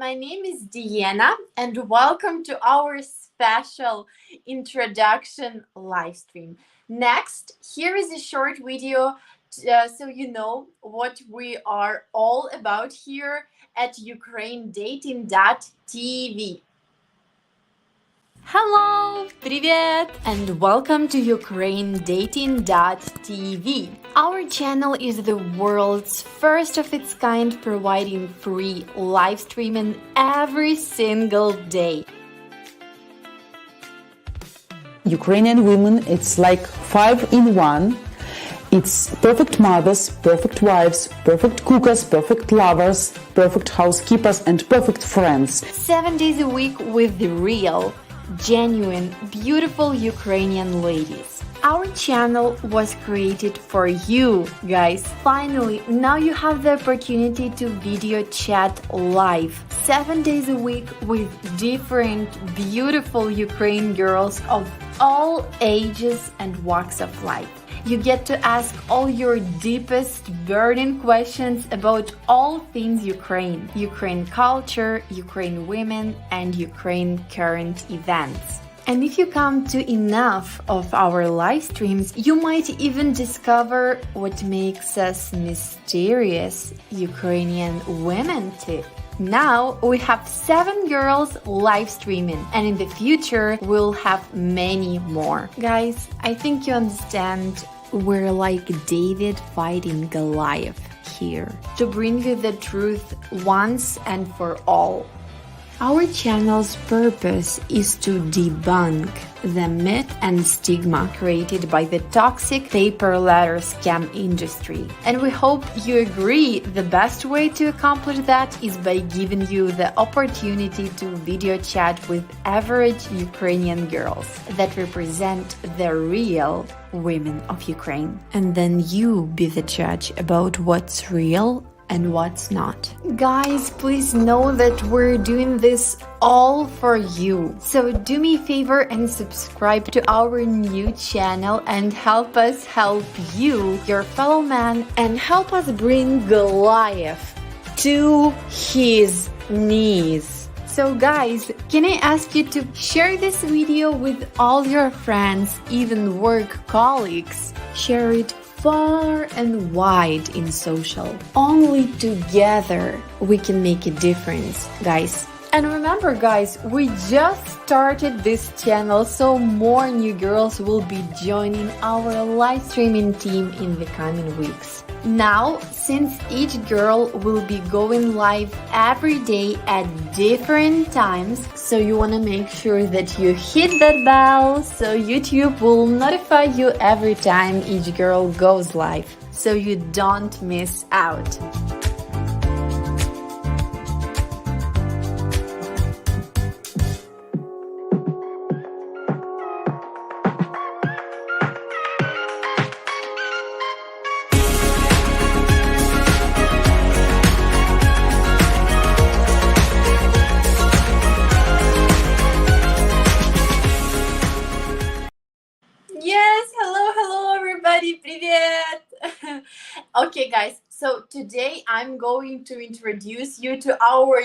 my name is Diana, and welcome to our special introduction live stream. Next, here is a short video so you know what we are all about here at ukrainedating.tv. Hello, привет, and welcome to ukrainedating.tv. Our channel is the world's first of its kind, providing free live streaming every single day. Ukrainian women, it's like 5 in 1. It's perfect mothers, perfect wives, perfect cookers, perfect lovers, perfect housekeepers, and perfect friends. 7 days a week with the real, genuine, beautiful Ukrainian ladies. Our channel was created for you, guys. Finally, now you have the opportunity to video chat live 7 days a week with different, beautiful Ukrainian girls of all ages and walks of life. You get to ask all your deepest burning questions about all things Ukraine, Ukraine culture, Ukraine women, and Ukraine current events. And if you come to enough of our live streams, you might even discover what makes us mysterious Ukrainian women too. Now we have 7 girls live streaming, and in the future we'll have many more. Guys, I think you understand we're like David fighting Goliath here to bring you the truth once and for all. Our channel's purpose is to debunk the myth and stigma created by the toxic paper letter scam industry. And we hope you agree the best way to accomplish that is by giving you the opportunity to video chat with average Ukrainian girls that represent the real women of Ukraine. And then you be the judge about what's real and what's not. Guys, please know that we're doing this all for you. So do me a favor and subscribe to our new channel and help us help you, your fellow man, and help us bring Goliath to his knees. So guys, can I ask you to share this video with all your friends, even work colleagues? Share it far and wide in social. Only together we can make a difference, guys. And remember, guys, we just started this channel, so more new girls will be joining our live streaming team in the coming weeks. Now, since each girl will be going live every day at different times, so you want to make sure that you hit that bell so YouTube will notify you every time each girl goes live, so you don't miss out. Привет! Okay, guys, so today I'm going to introduce you to our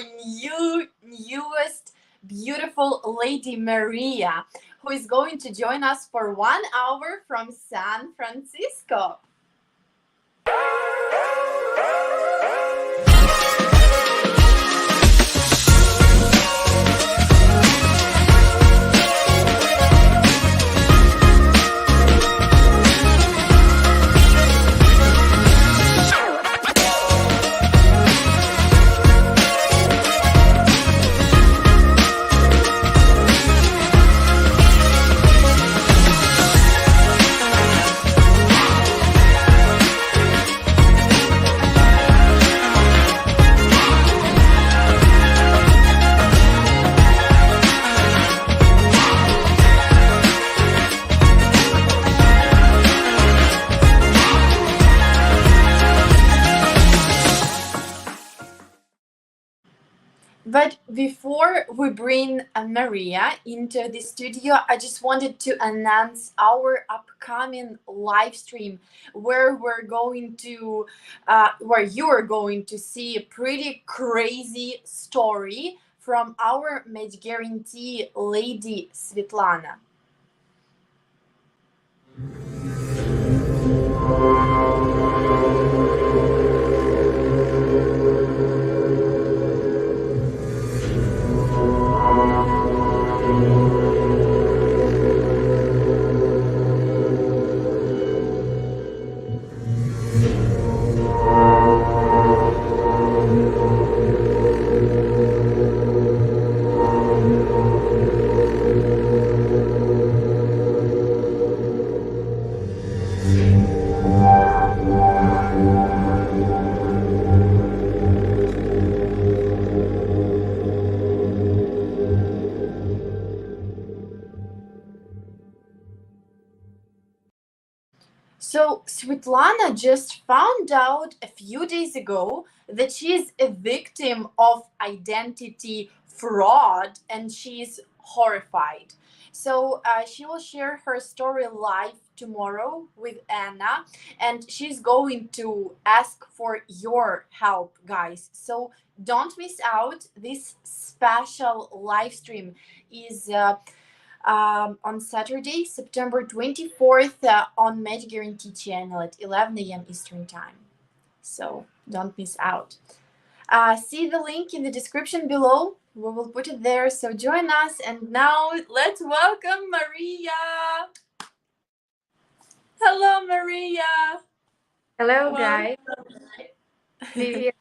newest beautiful lady Maria, who is going to join us for 1 hour from San Francisco. But before we bring Maria into the studio, I just wanted to announce our upcoming live stream where where you are going to see a pretty crazy story from our match guarantee lady Svetlana. So, Svetlana just found out a few days ago that she is a victim of identity fraud and she's horrified. So, she will share her story live tomorrow with Anna, and she's going to ask for your help, guys. So, don't miss out. This special live stream is on Saturday, September 24th, on Match Guarantee channel at 11 a.m. Eastern Time. So don't miss out. See the link in the description below. We will put it there. So join us. And now let's welcome Maria. Hello, Maria. Hello, guys. Livia.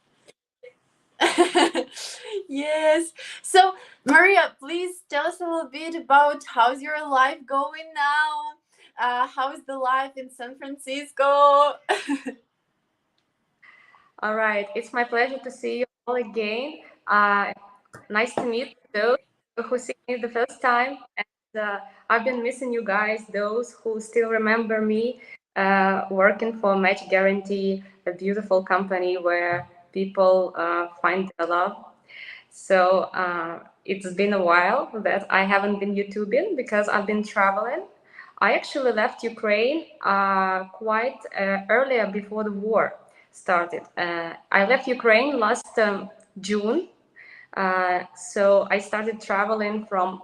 Yes. So, Maria, please tell us a little bit about how's your life going now? How's the life in San Francisco? All right. It's my pleasure to see you all again. Nice to meet those who see me the first time. And I've been missing you guys, those who still remember me working for Match Guarantee, a beautiful company where people find their love. So it's been a while that I haven't been YouTubing because I've been traveling. I actually left Ukraine quite earlier before the war started. I left Ukraine last June. So I started traveling from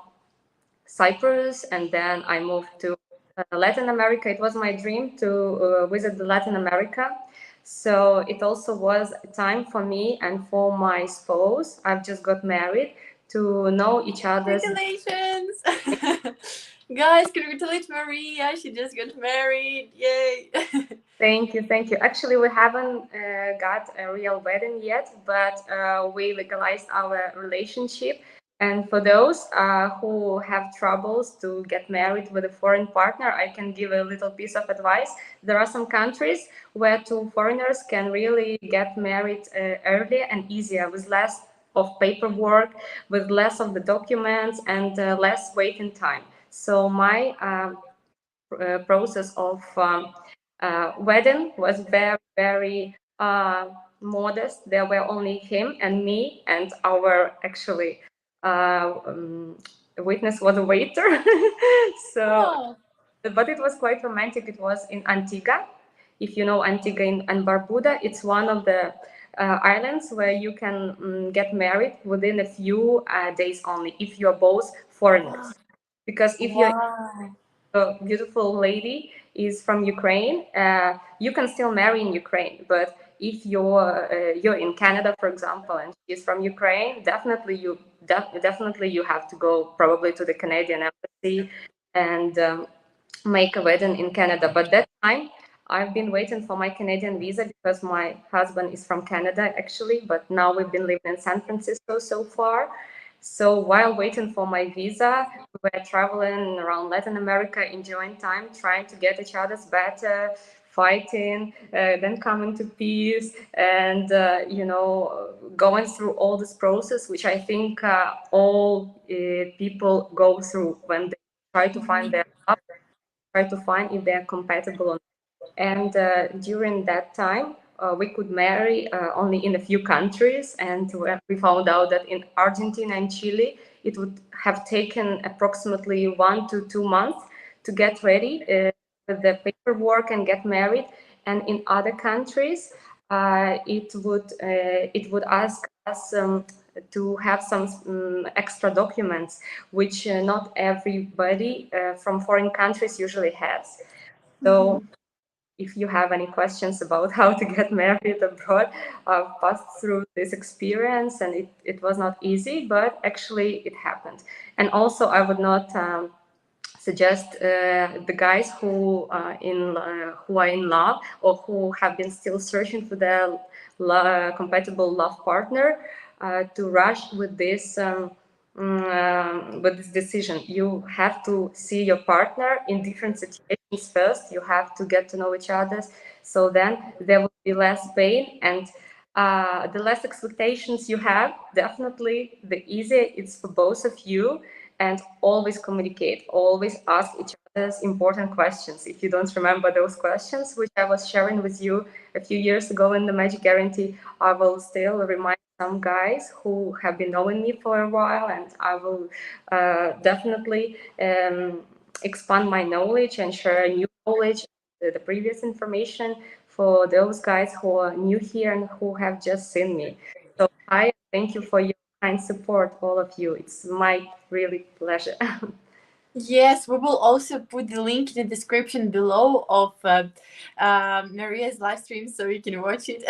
Cyprus and then I moved to Latin America. It was my dream to visit Latin America. So it also was a time for me and for my spouse. I've just got married to know each other's. Congratulations! Guys, congratulate Maria. She just got married. Yay! Thank you, thank you. Actually, we haven't got a real wedding yet, but we legalized our relationship. And for those who have troubles to get married with a foreign partner, I can give a little piece of advice. There are some countries where two foreigners can really get married earlier and easier, with less of paperwork, with less of the documents, and less waiting time. So my process of wedding was very, very modest. There were only him and me, and our actually witness was a waiter. So, Oh. but it was quite romantic. It was in Antigua. If you know Antigua and Barbuda, it's one of the islands where you can get married within a few days only if you're both foreigners. Because if you're a beautiful lady is from Ukraine, you can still marry in Ukraine. But if you're in Canada, for example, and she's from Ukraine, definitely you have to go probably to the Canadian embassy and make a wedding in Canada. But that time, I've been waiting for my Canadian visa because my husband is from Canada actually, but now we've been living in San Francisco so far. So while waiting for my visa, we were traveling around Latin America, enjoying time, trying to get each other's better, fighting, then coming to peace, and going through all this process, which I think all people go through when they try to find their love, try to find if they are compatible or not. And during that time, we could marry only in a few countries, and we found out that in Argentina and Chile it would have taken approximately 1 to 2 months to get ready with the paperwork and get married. And in other countries, it would ask us to have some extra documents, which not everybody from foreign countries usually has. So if you have any questions about how to get married abroad, I've passed through this experience, and it was not easy, but actually it happened. And also, I would not suggest the guys who are in love, or who have been still searching for their compatible love partner, to rush with this decision. You have to see your partner in different situations first. You have to get to know each other, so then there will be less pain, and the less expectations you have, definitely the easier it's for both of you. And always communicate, always ask each other's important questions. If you don't remember those questions, which I was sharing with you a few years ago in the Magic Guarantee, I will still remind some guys who have been knowing me for a while, and I will definitely expand my knowledge and share new knowledge, the previous information, for those guys who are new here and who have just seen me. So I thank you for your kind support, all of you. It's my really pleasure. Yes, we will also put the link in the description below of Maria's live stream, so you can watch it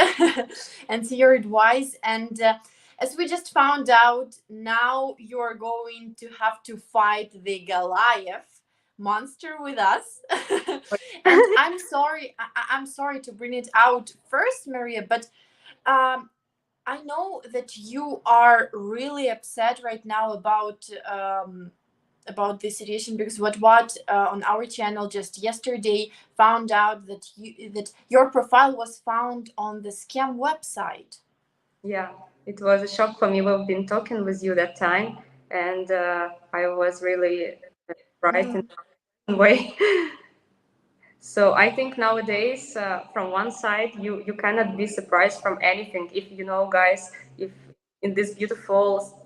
and see your advice. And as we just found out, now you're going to have to fight the Goliath monster with us. And I'm sorry, I'm sorry to bring it out first, Maria, but I know that you are really upset right now about this situation, because what on our channel just yesterday found out that your profile was found on the scam website. Yeah, it was a shock for me. We've been talking with you that time, and I was really right in a way. So I think nowadays, from one side, you cannot be surprised from anything. If you know, guys, if in this beautiful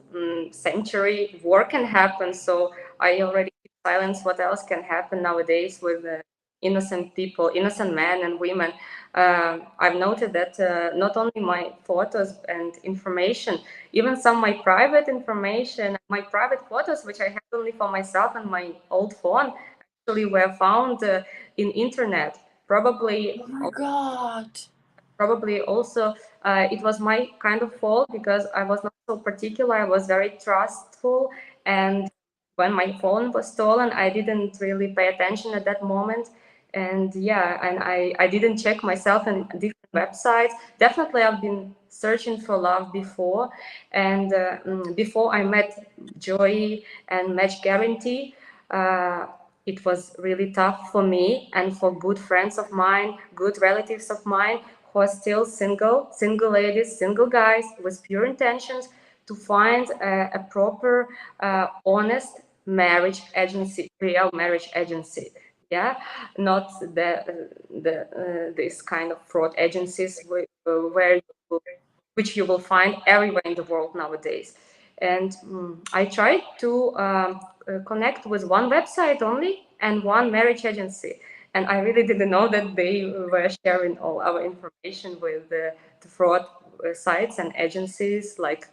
century, war can happen. So I already keep silence. What else can happen nowadays with innocent people, innocent men and women? I've noted that not only my photos and information, even some my private information, my private photos, which I have only for myself and my old phone, actually were found in internet. Oh my god. Probably also it was my kind of fault, because I was not so particular. I was very trustful, and when my phone was stolen, I didn't really pay attention at that moment. And yeah, and I didn't check myself in different websites. Definitely I've been searching for love before, and before I met Joy and Match Guarantee, it was really tough for me and for good friends of mine, good relatives of mine, who are still single ladies, single guys with pure intentions, to find a proper, honest marriage agency, real marriage agency. Yeah, not this kind of fraud agencies which you will find everywhere in the world nowadays. And I tried to connect with one website only and one marriage agency. And I really didn't know that they were sharing all our information with the fraud sites and agencies like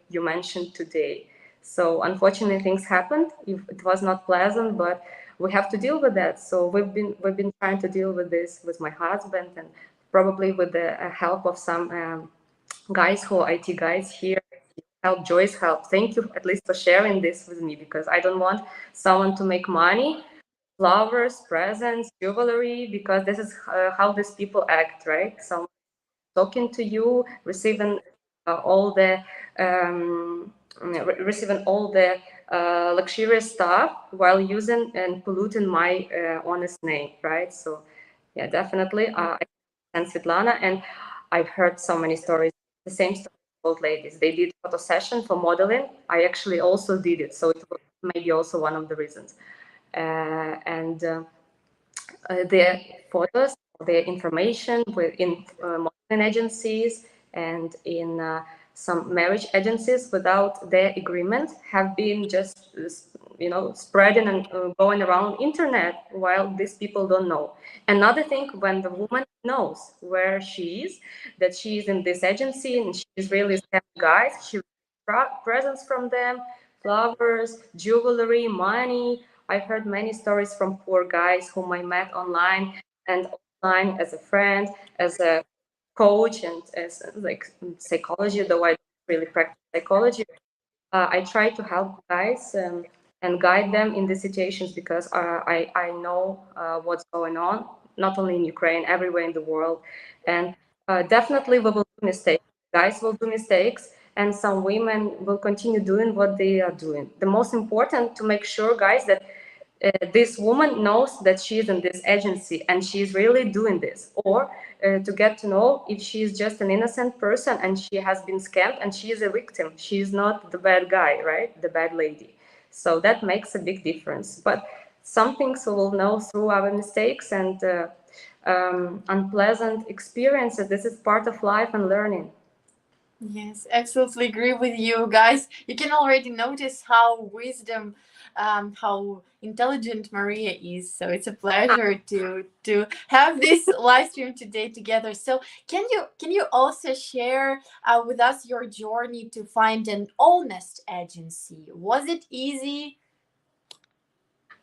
you mentioned today. So unfortunately, things happened. It was not pleasant, but we have to deal with that. So we've been trying to deal with this with my husband, and probably with the help of some guys who are IT guys here. Help, Joyce, help. Thank you at least for sharing this with me, because I don't want someone to make money, flowers, presents, jewelry, because this is how these people act, right? So talking to you, receiving all the luxurious stuff while using and polluting my honest name, right? So yeah, definitely. I and Svetlana, and I've heard so many stories. The same story with old ladies. They did photo session for modeling. I actually also did it, so it was maybe also one of the reasons. And their photos, their information within agencies and in some marriage agencies without their agreement have been just spreading and going around internet while these people don't know. Another thing, when the woman knows where she is, that she is in this agency and she's really scamming guys, she presents from them, flowers, jewelry, money. I've heard many stories from poor guys whom I met online and offline as a friend, as a coach, and as like psychology, though I don't really practice psychology. I try to help guys and guide them in these situations because I know what's going on, not only in Ukraine, everywhere in the world. And definitely we will do mistakes. Guys will do mistakes, and some women will continue doing what they are doing. The most important to make sure, guys, that this woman knows that she is in this agency and she's really doing this, or to get to know if she is just an innocent person and she has been scammed and she is a victim. She is not the bad guy, right? The bad lady. So that makes a big difference. But some things we will know through our mistakes and unpleasant experiences. This is part of life and learning. Yes, absolutely agree with you guys. You can already notice how how intelligent Maria is. So it's a pleasure to have this live stream today together. So can you also share with us your journey to find an honest agency? Was it easy?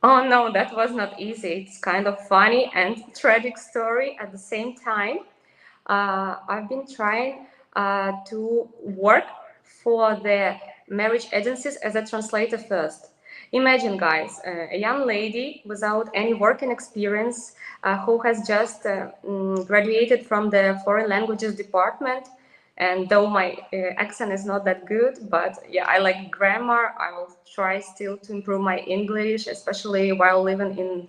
Oh no, that was not easy. It's kind of funny and tragic story at the same time. I've been trying to work for the marriage agencies as a translator first. Imagine, guys, a young lady without any working experience who has just graduated from the foreign languages department. And though my accent is not that good, but yeah, I like grammar. I will try still to improve my English, especially while living in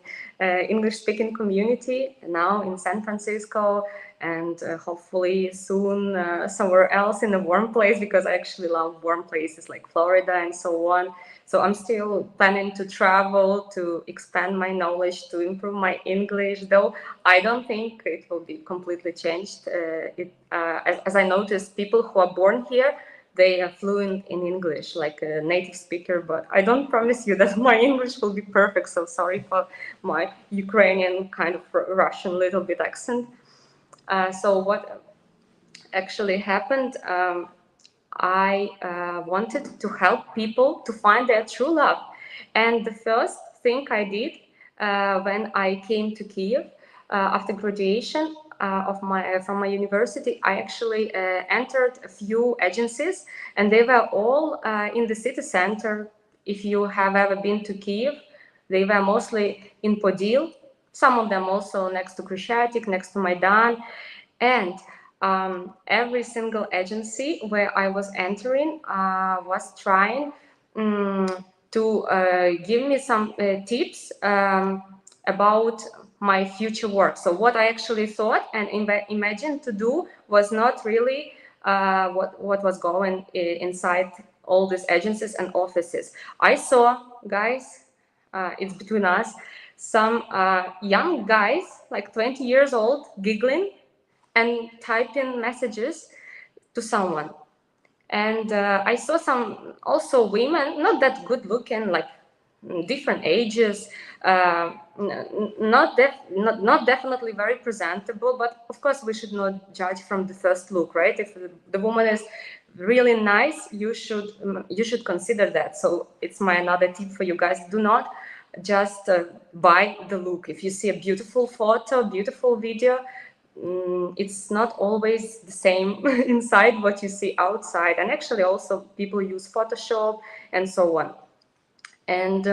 English-speaking community now in San Francisco, and hopefully soon somewhere else in a warm place, because I actually love warm places like Florida and so on. So I'm still planning to travel to expand my knowledge, to improve my English, though I don't think it will be completely changed. As I noticed, people who are born here, they are fluent in English, like a native speaker, but I don't promise you that my English will be perfect, so sorry for my Ukrainian kind of Russian little bit accent. So what actually happened, I wanted to help people to find their true love. And the first thing I did when I came to Kiev after graduation from my university, I actually entered a few agencies, and they were all in the city center. If you have ever been to Kiev, they were mostly in Podil, some of them also next to Krishchatik, next to Maidan. And every single agency where I was entering was trying to give me some tips about my future work. So what I actually thought and imagined to do was not really what was going inside all these agencies and offices. I saw, guys, it's between us, some young guys, like 20 years old, giggling and typing messages to someone. And I saw some also women, not that good looking, like different ages, not definitely very presentable, but of course we should not judge from the first look, right? If the woman is really nice, you should consider that. So it's my another tip for you guys: do not just buy the look. If you see a beautiful photo, beautiful video, it's not always the same inside what you see outside. And actually also people use Photoshop and so on. And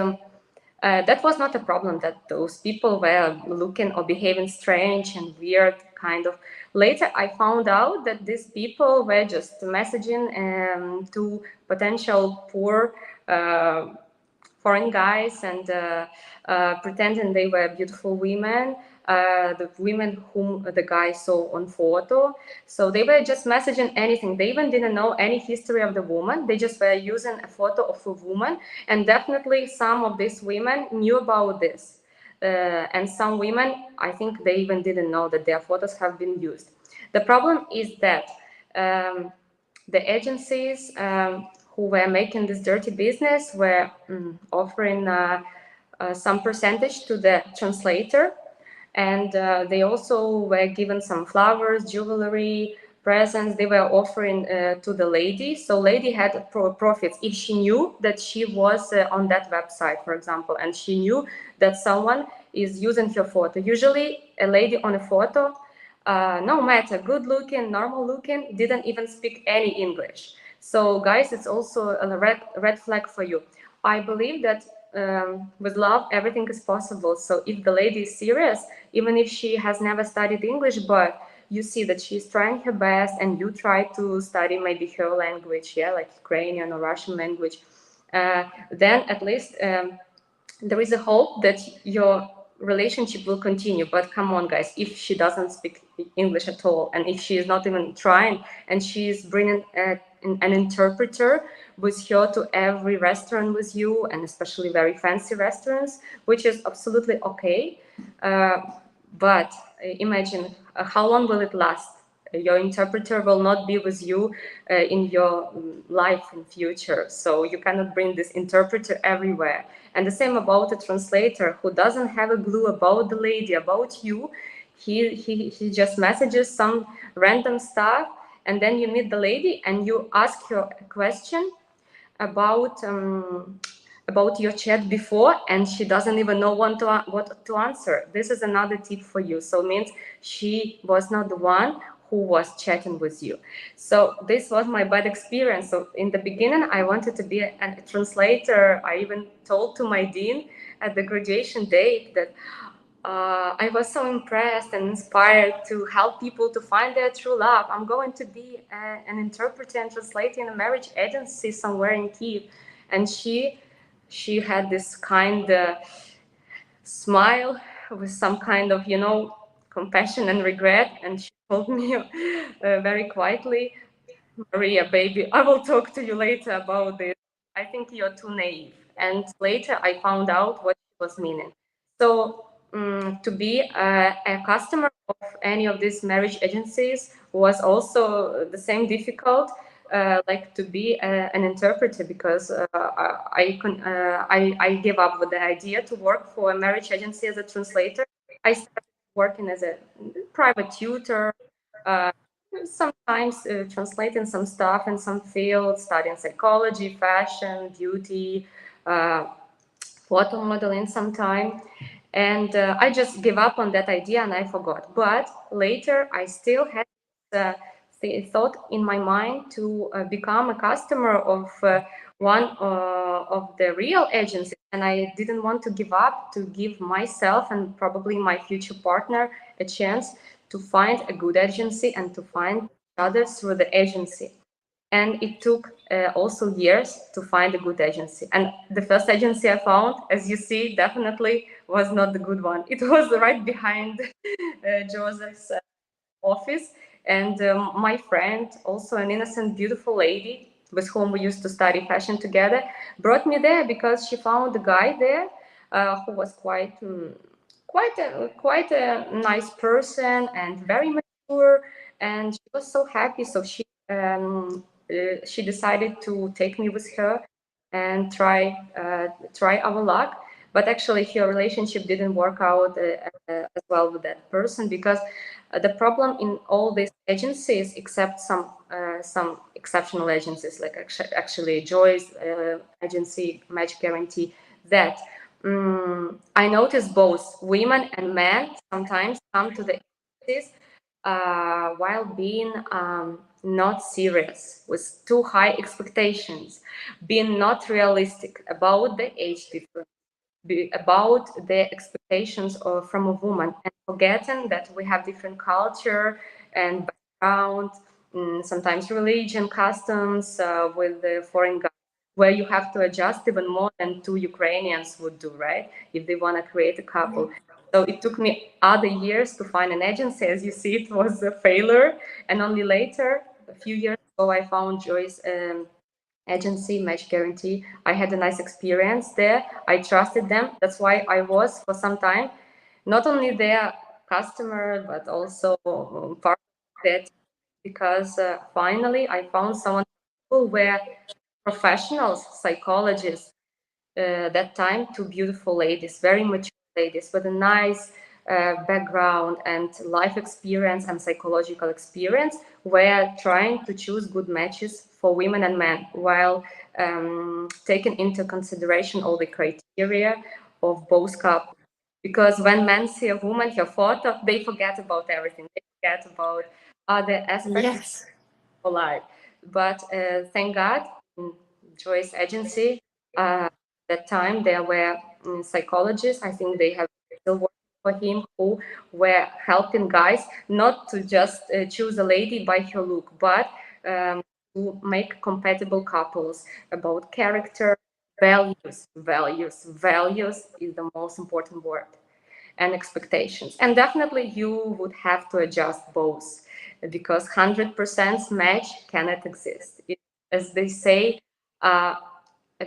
that was not a problem, that those people were looking or behaving strange and weird kind of. Later I found out that these people were just messaging to potential poor foreign guys and pretending they were beautiful women, the women whom the guy saw on photo. So they were just messaging anything. They even didn't know any history of the woman. They just were using a photo of a woman. And definitely some of these women knew about this. And some women, I think they even didn't know that their photos have been used. The problem is that the agencies who were making this dirty business were offering some percentage to the translator, and they also were given some flowers, jewelry, presents. They were offering to the lady, so lady had profits if she knew that she was on that website, for example, and she knew that someone is using her photo. Usually a lady on a photo, no matter good looking, normal looking, didn't even speak any English. So guys, it's also a red flag for you. I believe that with love everything is possible. So if the lady is serious, even if she has never studied English, but you see that she's trying her best and you try to study maybe her language, yeah, like Ukrainian or Russian language, then at least there is a hope that your relationship will continue. But come on, guys, if she doesn't speak English at all, and if she is not even trying, and she is bringing an interpreter with her to every restaurant with you, and especially very fancy restaurants, which is absolutely okay. But imagine how long will it last? Your interpreter will not be with you in your life in future, so you cannot bring this interpreter everywhere. And the same about a translator who doesn't have a clue about the lady, about you. He just messages some random stuff, and then you meet the lady and you ask her a question about your chat before, and she doesn't even know what to answer. This is another tip for you. So it means she was not the one who was chatting with you. So this was my bad experience. So in the beginning, I wanted to be a translator. I even told to my dean at the graduation date that I was so impressed and inspired to help people to find their true love. I'm going to be an interpreter and translator in a marriage agency somewhere in Kiev. And she had this kind of smile with some kind of, compassion and regret. And she told me very quietly, Maria, baby, I will talk to you later about this. I think you're too naive. And later I found out what she was meaning. So to be a customer of any of these marriage agencies was also the same difficult, like to be an interpreter, because I gave up with the idea to work for a marriage agency as a translator. I started working as a private tutor, sometimes translating some stuff in some fields, studying psychology, fashion, beauty, photo modeling sometime. And I just gave up on that idea and I forgot. But later I still had the thought in my mind to become a customer of one of the real agencies. And I didn't want to give up, to give myself and probably my future partner a chance to find a good agency and to find others through the agency. And it took also years to find a good agency. And the first agency I found, as you see, definitely was not the good one. It was right behind Joseph's office. And my friend, also an innocent, beautiful lady with whom we used to study fashion together, brought me there because she found a guy there who was quite a nice person and very mature. And she was so happy. So she decided to take me with her and try our luck. But actually, her relationship didn't work out as well with that person, because the problem in all these agencies, except some exceptional agencies, like actually Joy's agency, Match Guarantee, that I notice both women and men sometimes come to the agencies while being not serious, with too high expectations, being not realistic about the age difference, about the expectations from a woman, and forgetting that we have different culture and background, sometimes religion, customs with the foreign guys, where you have to adjust even more than two Ukrainians would do, right? If they want to create a couple. So it took me other years to find an agency. As you see, it was a failure. And only later, a few years ago, I found Joy's agency, Match Guarantee. I had a nice experience there. I trusted them. That's why I was, for some time, not only their customer, but also part that because finally I found someone who were professionals, psychologists, that time, two beautiful ladies, very mature ladies with a nice background and life experience and psychological experience, were trying to choose good matches for women and men while taking into consideration all the criteria of both couples. Because when men see a woman, her photo, they forget about everything. They forget about other aspects Yes. of life. But thank God, in Joy's agency, that time there were psychologists. I think they have still working for him who were helping guys not to just choose a lady by her look, but to make compatible couples about character, values. Values is the most important word, and expectations. And definitely you would have to adjust both because 100% match cannot exist. As they say, a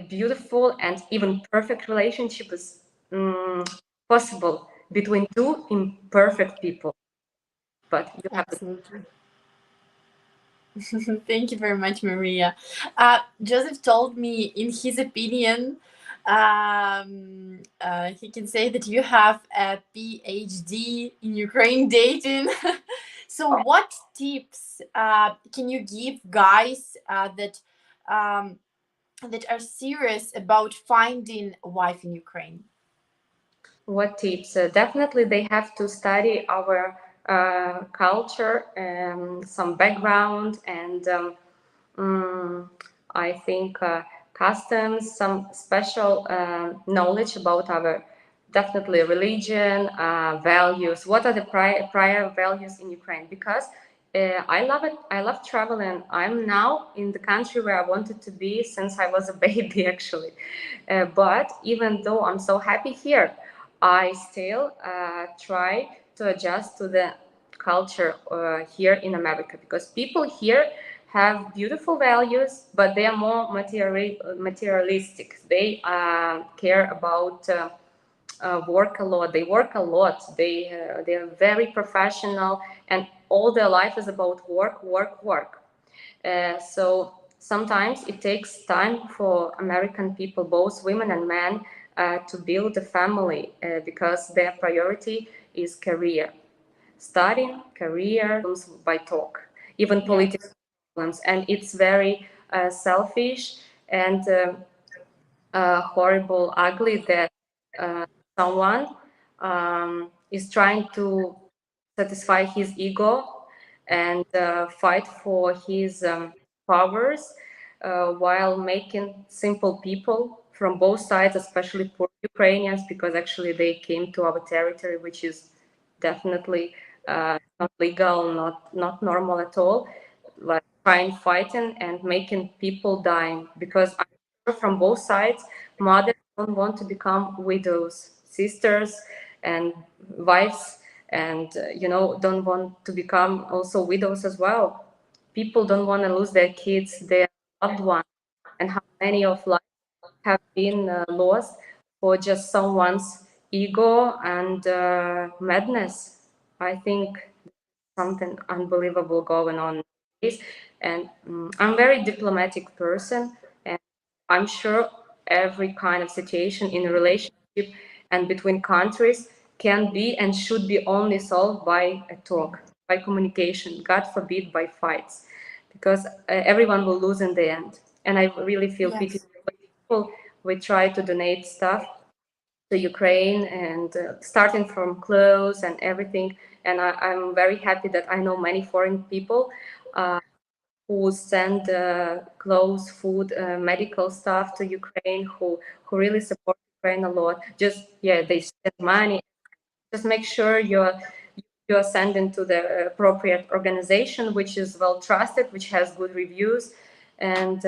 beautiful and even perfect relationship is possible between two imperfect people, but you have to. Absolutely. Thank you very much, Maria. Joseph told me, in his opinion, he can say that you have a PhD in Ukraine dating. So, what tips can you give guys that are serious about finding a wife in Ukraine? What tips? Definitely, they have to study our culture, some background, and I think customs, some special knowledge about our definitely religion, values. What are the prior values in Ukraine? Because I love it. I love traveling. I'm now in the country where I wanted to be since I was a baby, actually. But even though I'm so happy here, I still try to adjust to the culture here in America, because people here have beautiful values, but they are more materialistic. They care about work a lot. They work a lot. They are very professional, and all their life is about work, work, work. So sometimes it takes time for American people, both women and men, to build a family because their priority is career, studying, career, by talk, even Yes. political problems, and it's very selfish and horrible, ugly that someone is trying to satisfy his ego and fight for his powers while making simple people from both sides, especially poor Ukrainians, because actually they came to our territory, which is definitely not legal, not normal at all. Like trying fighting and making people dying, because I'm sure from both sides, mothers don't want to become widows, sisters and wives, and don't want to become also widows as well. People don't want to lose their kids, their loved ones, and how many of lives have been lost for just someone's ego and madness. I think something unbelievable going on nowadays. And I'm a very diplomatic person, and I'm sure every kind of situation in a relationship and between countries can be and should be only solved by a talk, by communication, God forbid by fights, because everyone will lose in the end. And I really feel pity Yes. for people. We try to donate stuff to Ukraine, and starting from clothes and everything. And I'm very happy that I know many foreign people who send clothes, food, medical stuff to Ukraine, who really support Ukraine a lot. Just they send money. Just make sure you're sending to the appropriate organization, which is well trusted, which has good reviews, and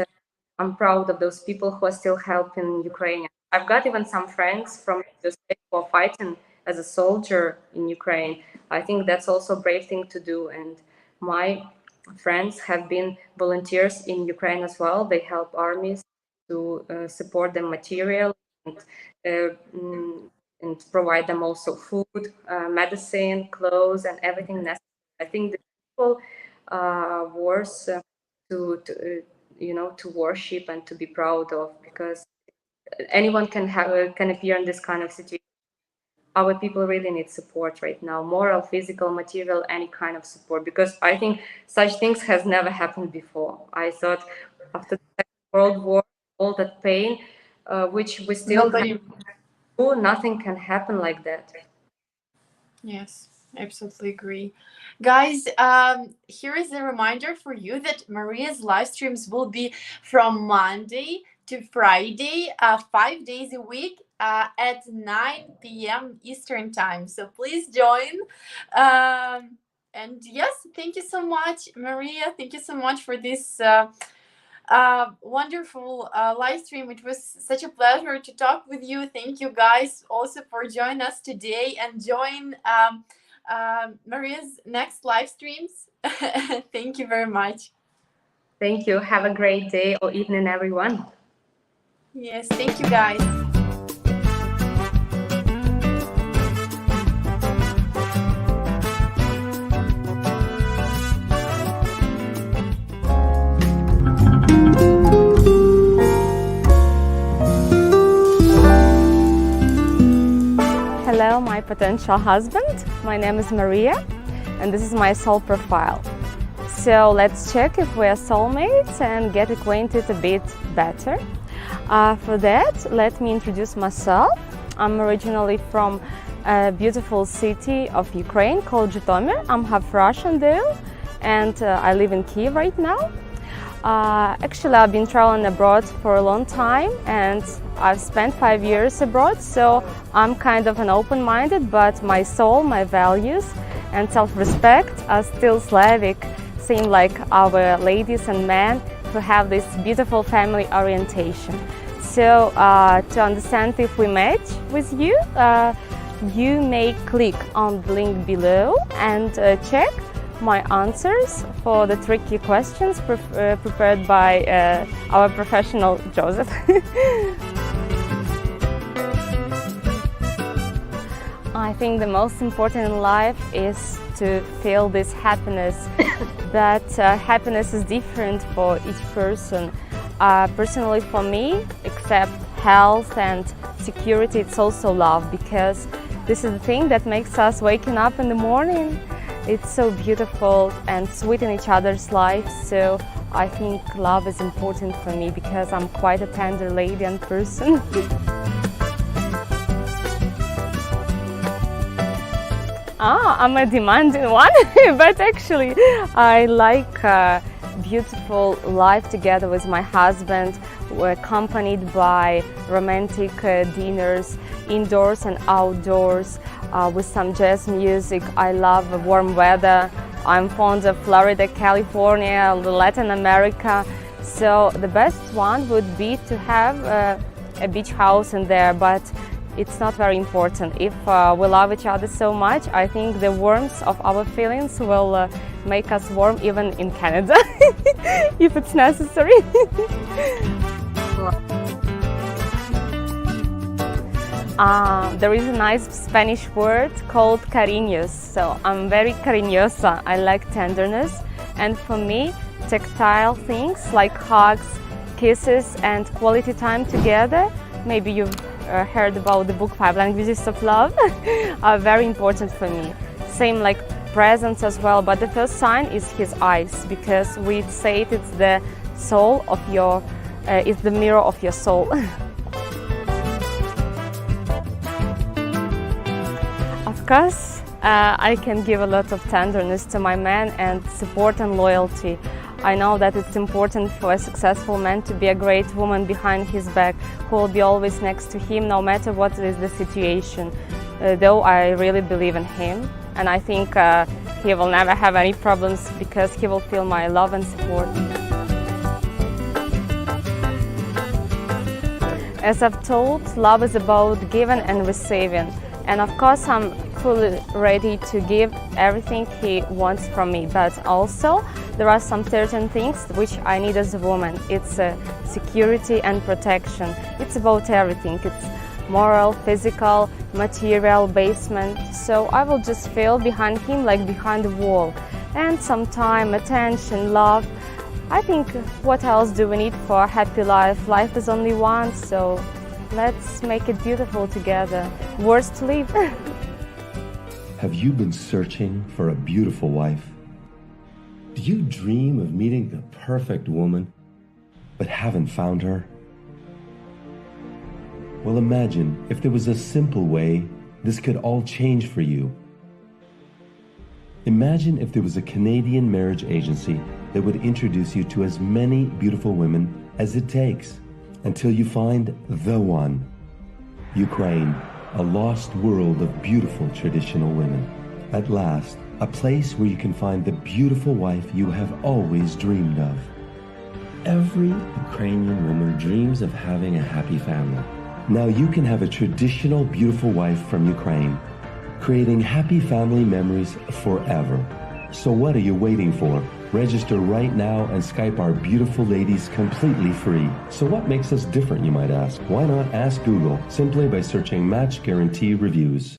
I'm proud of those people who are still helping Ukraine. I've got even some friends from the state who are fighting as a soldier in Ukraine. I think that's also a brave thing to do. And my friends have been volunteers in Ukraine as well. They help armies to support them material and, uh, mm, provide them also food, medicine, clothes, and everything necessary. I think the people worth to worship and to be proud of, because anyone can appear in this kind of situation. Our people really need support right now, moral, physical, material, any kind of support, because I think such things has never happened before. I thought after the Second World War, all that pain, which we still Nobody. have to do, nothing can happen like that. Yes, absolutely agree. Guys, here is a reminder for you that Maria's live streams will be from Monday to Friday, 5 days a week at 9 p.m. Eastern Time. So please join. And yes, thank you so much, Maria. Thank you so much for this wonderful live stream. It was such a pleasure to talk with you. Thank you guys also for joining us today, and join Maria's next live streams. Thank you very much. Thank you. Have a great day or evening, everyone. Yes, thank you guys. Hello, my potential husband. My name is Maria, and this is my soul profile. So let's check if we are soulmates and get acquainted a bit better. For that, let me introduce myself. I'm originally from a beautiful city of Ukraine called Zhytomyr. I'm half Russian though, and I live in Kiev right now. Actually, I've been traveling abroad for a long time, and I've spent 5 years abroad, so I'm kind of an open-minded, but my soul, my values and self-respect are still Slavic, same like our ladies and men who have this beautiful family orientation. So to understand if we match with you, you may click on the link below and check my answers for the tricky questions prepared by our professional Joseph. I think the most important in life is to feel this happiness, but happiness is different for each person. Personally for me, except health and security, it's also love, because this is the thing that makes us waking up in the morning. It's so beautiful and sweet in each other's lives, so I think love is important for me because I'm quite a tender lady and person. I'm a demanding one, but actually I like a beautiful life together with my husband. We're accompanied by romantic dinners, indoors and outdoors, with some jazz music. I love warm weather. I'm fond of Florida, California, Latin America. So the best one would be to have a beach house in there, but it's not very important. If we love each other so much, I think the warmth of our feelings will make us warm even in Canada, if it's necessary. There is a nice Spanish word called cariños, so I'm very cariñosa. I like tenderness, and for me, tactile things like hugs, kisses and quality time together, maybe you've heard about the book 5 Languages of Love, are very important for me. Same like presence as well, but the first sign is his eyes, because we say it's the soul of your, it's the mirror of your soul. Of course, I can give a lot of tenderness to my man and support and loyalty. I know that it's important for a successful man to be a great woman behind his back, who will be always next to him no matter what is the situation. Though I really believe in him, and I think he will never have any problems because he will feel my love and support. As I've told, love is about giving and receiving. And of course, I'm fully ready to give everything he wants from me. But also, there are some certain things which I need as a woman. It's security and protection. It's about everything. It's moral, physical, material, basement. So I will just feel behind him like behind a wall. and some time, attention, love. I think what else do we need for a happy life? Life is only one, so let's make it beautiful together. Words to live. Have you been searching for a beautiful wife? Do you dream of meeting the perfect woman, but haven't found her? Well, imagine if there was a simple way this could all change for you. Imagine if there was a Canadian marriage agency that would introduce you to as many beautiful women as it takes until you find the one. Ukraine, a lost world of beautiful traditional women. At last, a place where you can find the beautiful wife you have always dreamed of. Every Ukrainian woman dreams of having a happy family. Now you can have a traditional beautiful wife from Ukraine, creating happy family memories forever. So what are you waiting for? Register right now and Skype our beautiful ladies completely free. So what makes us different, you might ask? Why not ask Google simply by searching Match Guarantee Reviews?